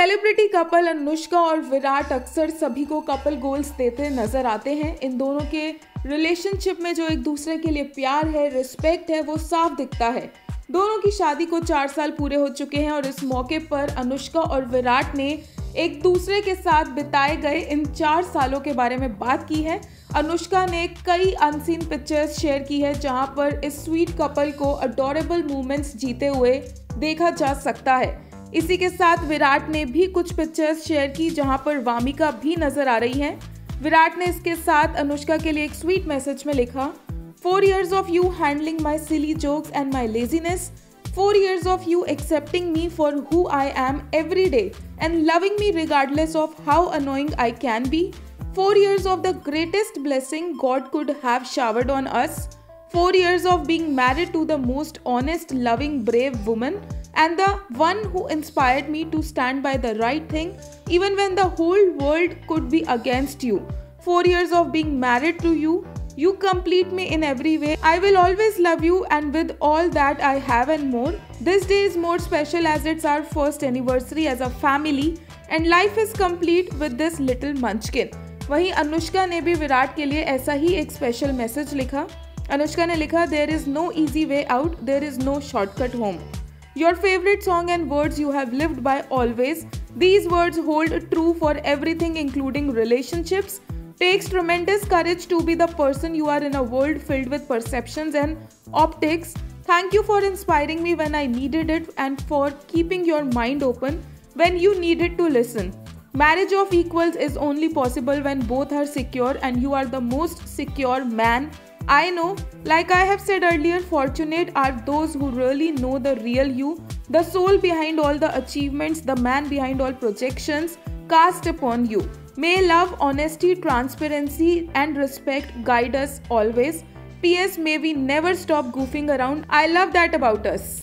Celebrity couple Anushka और विराट अक्सर सभी को कपल गोल्स देते नजर आते हैं। इन दोनों के रिलेशनशिप में जो एक दूसरे के लिए प्यार है, रिस्पेक्ट है, वो साफ दिखता है। दोनों की शादी को 4 साल पूरे हो चुके हैं और इस मौके पर अनुष्का और विराट ने एक दूसरे के साथ बिताए गए इन 4 सालों के बारे में बात की है। अनुष्का ने कई अनसीन पिक्चर्स शेयर की है जहां पर इस स्वीट कपल को अडोरेबल मोमेंट्स जीते हुए देखा जा सकता है। इसी के साथ विराट ने भी कुछ पिक्चर्स शेयर की जहां पर वामिका भी नजर आ रही हैं। विराट ने इसके साथ अनुष्का के लिए एक स्वीट मैसेज में लिखा, 4 years of you handling my silly jokes and my laziness, 4 years of you accepting me for who I am every day and loving me regardless of how annoying I can be, 4 years of the greatest blessing God could have showered on us, 4 years of being married to the most honest, loving, brave woman and the one who inspired me to stand by the right thing even when the whole world could be against you, 4 years of being married to you. You complete me in every way. I will always love you and with all that I have and more. This day is more special as it's our first anniversary as a family and life is complete with this little munchkin. वहीं अनुष्का ने भी विराट के लिए ऐसा ही एक special message लिखा। अनुष्का ने लिखा, There is no easy way out, there is no shortcut home. Your favorite song and words you have lived by always. These words hold true for everything including relationships. Takes tremendous courage to be the person you are in a world filled with perceptions and optics. Thank you for inspiring me when I needed it and for keeping your mind open when you needed to listen. Marriage of equals is only possible when both are secure and you are the most secure man I know. Like I have said earlier, fortunate are those who really know the real you, the soul behind all the achievements, the man behind all projections cast upon you. May love, honesty, transparency and respect guide us always. PS, may we never stop goofing around. I love that about us.